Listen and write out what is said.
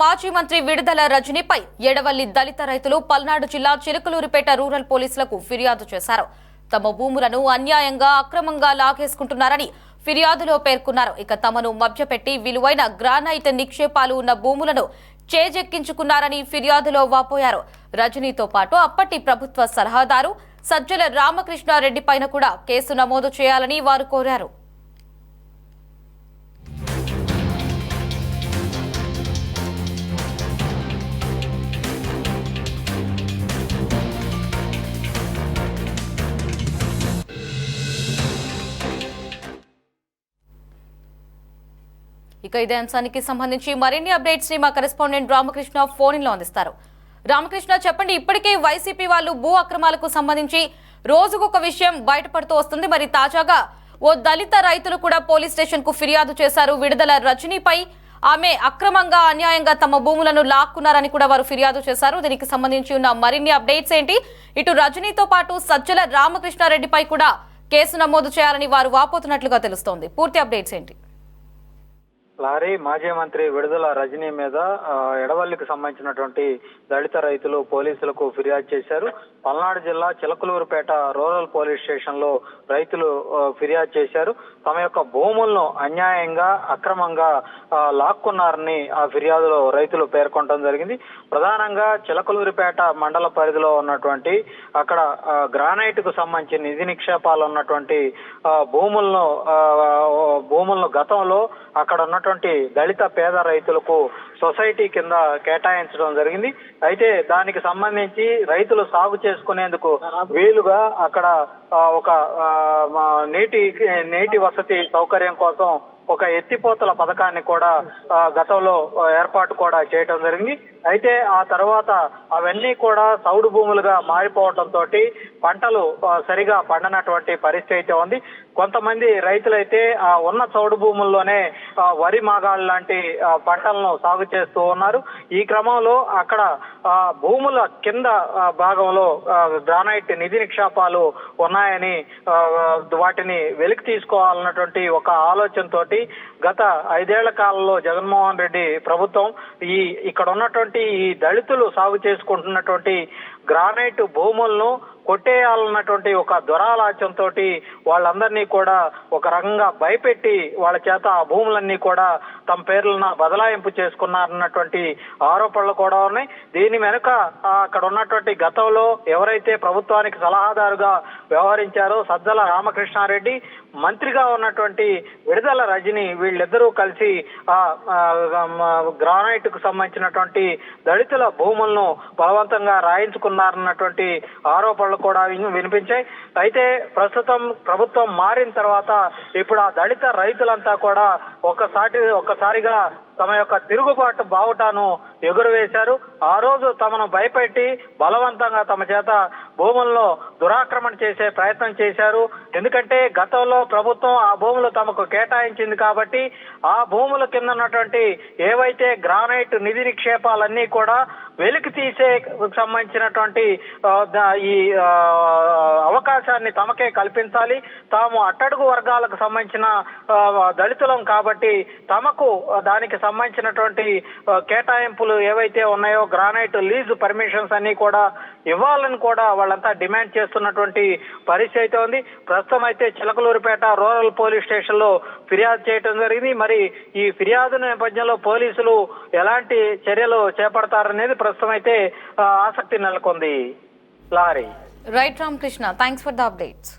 మాజీ మంత్రి విడుదల రజనీపై ఎడవల్లి దళిత రైతులు పల్నాడు జిల్లా చిలుకలూరిపేట రూరల్ పోలీసులకు ఫిర్యాదు చేశారు. తమ భూములను అన్యాయంగా అక్రమంగా లాగేసుకుంటున్నారని ఫిర్యాదులో పేర్కొన్నారు. ఇక తమను మభ్యపెట్టి విలువైన గ్రానైట్ నిక్షేపాలు ఉన్న భూములను చేజెక్కించుకున్నారని ఫిర్యాదులో వాపోయారు. రజనీతో పాటు అప్పటి ప్రభుత్వ సలహాదారు సజ్జల రామకృష్ణారెడ్డి పైన కూడా కేసు నమోదు చేయాలని వారు కోరారు. ఇక ఇదే అంశానికి సంబంధించి మరిన్ని అప్డేట్స్ ని మా కరెస్పాండెంట్ రామకృష్ణ ఫోన్ లో అందిస్తారు. రామకృష్ణ, చెప్పండి, ఇప్పటికే వైసీపీ వాళ్ళు భూ అక్రమాలకు సంబంధించి రోజుకొక విషయం బయటపడుతూ వస్తుంది. మరి తాజాగా ఓ దళిత రైతులు కూడా పోలీస్ స్టేషన్ కు ఫిర్యాదు చేశారు. విడుదల రజనీపై ఆమె అక్రమంగా అన్యాయంగా తమ భూములను లాక్కున్నారని కూడా వారు ఫిర్యాదు చేశారు. దీనికి సంబంధించి ఉన్న మరిన్ని అప్డేట్స్ ఏంటి? ఇటు రజనీతో పాటు సజ్జల రామకృష్ణారెడ్డిపై కూడా కేసు నమోదు చేయాలని వారు వాపోతున్నట్లుగా తెలుస్తోంది. పూర్తి అప్డేట్స్ ఏంటి? లారీ మాజీ మంత్రి విడుదల రజనీ మీద ఎడవల్లికి సంబంధించినటువంటి దళిత రైతులు పోలీసులకు ఫిర్యాదు చేశారు. పల్నాడు జిల్లా చిలకలూరుపేట రూరల్ పోలీస్ స్టేషన్ లో రైతులు ఫిర్యాదు చేశారు. తమ యొక్క భూములను అన్యాయంగా అక్రమంగా లాక్కున్నారని ఆ ఫిర్యాదులో రైతులు పేర్కొనడం జరిగింది. ప్రధానంగా చిలకలూరుపేట మండల పరిధిలో ఉన్నటువంటి అక్కడ గ్రానైట్ కు సంబంధించిన నిధి నిక్షేపాలు ఉన్నటువంటి భూములను గతంలో అక్కడ ఉన్నటువంటి దళిత పేద రైతులకు సొసైటీ కింద కేటాయించడం జరిగింది. అయితే దానికి సంబంధించి రైతులు సాగు చేసుకునేందుకు వీలుగా అక్కడ ఒక నీటి వసతి సౌకర్యం కోసం ఒక ఎత్తిపోతల పథకాన్ని కూడా గతంలో ఏర్పాటు కూడా చేయడం జరిగింది. అయితే ఆ తర్వాత అవన్నీ కూడా సౌడు భూములుగా మారిపోవడంతో పంటలు సరిగా పండనటువంటి పరిస్థితి అయితే ఉంది. కొంతమంది రైతులైతే ఆ ఉన్న చౌడు భూముల్లోనే వరి మాగాళ్ళు లాంటి పంటలను సాగు చేస్తూ ఉన్నారు. ఈ క్రమంలో అక్కడ భూముల కింద భాగంలో గ్రానైట్ నిధి నిక్షేపాలు ఉన్నాయని వాటిని వెలికి తీసుకోవాలన్నటువంటి ఒక ఆలోచనతోటి గత 5 ఏళ్ల కాలంలో జగన్మోహన్ రెడ్డి ప్రభుత్వం ఇక్కడ ఉన్నటువంటి ఈ దళితులు సాగు చేసుకుంటున్నటువంటి గ్రానైట్ భూములను కొట్టేయాలన్నటువంటి ఒక దురాలోచనతో వాళ్ళందరినీ కూడా ఒక రకంగా భయపెట్టి వాళ్ళ చేత ఆ భూములన్నీ కూడా తమ పేర్లన బదలాయింపు చేసుకున్నారన్నటువంటి ఆరోపణలు కూడా ఉన్నాయి. దీని వెనుక అక్కడ ఉన్నటువంటి గతంలో ఎవరైతే ప్రభుత్వానికి సలహాదారుగా వ్యవహరించారో సజ్జల రామకృష్ణారెడ్డి, మంత్రిగా ఉన్నటువంటి విడుదల రజనీ, వీళ్ళిద్దరూ కలిసి గ్రానైట్ కు సంబంధించినటువంటి దళితుల భూములను బలవంతంగా రాయించుకున్నారన్నటువంటి ఆరోపణలు కూడా వినిపించాయి. అయితే ప్రస్తుతం ప్రభుత్వం మారిన తర్వాత ఇప్పుడు ఆ దళిత రైతులంతా కూడా ఒక్కసారిగా తమ యొక్క తిరుగుబాటు బావుటాను ఎగురవేశారు. ఆ రోజు తమను భయపెట్టి బలవంతంగా తమ చేత భూములను దురాక్రమణ చేసే ప్రయత్నం చేశారు. ఎందుకంటే గతంలో ప్రభుత్వం ఆ భూములు తమకు కేటాయించింది కాబట్టి ఆ భూముల కింద ఉన్నటువంటి ఏవైతే గ్రానైట్ నిధి నిక్షేపాలన్నీ కూడా వెలికి తీసే సంబంధించినటువంటి ఈ అవకాశాన్ని తమకే కల్పించాలి. తాము అట్టడుగు వర్గాలకు సంబంధించిన దళితులం కాబట్టి తమకు దానికి సంబంధించినటువంటి కేటాయింపులు ఏవైతే ఉన్నాయో గ్రానైట్ లీజ్ పర్మిషన్స్ అన్ని కూడా ఇవ్వాలని కూడా వాళ్ళంతా డిమాండ్ చేస్తున్నటువంటి పరిస్థితి అయితే ఉంది. ప్రస్తుతం అయితే చిలకలూరుపేట రూరల్ పోలీస్ స్టేషన్ లో ఫిర్యాదు చేయడం జరిగింది. మరి ఈ ఫిర్యాదు నేపథ్యంలో పోలీసులు ఎలాంటి చర్యలు చేపడతారనేది ప్రస్తుతం అయితే ఆసక్తి నెలకొంది. Lorry right Ramakrishna, thanks for the updates.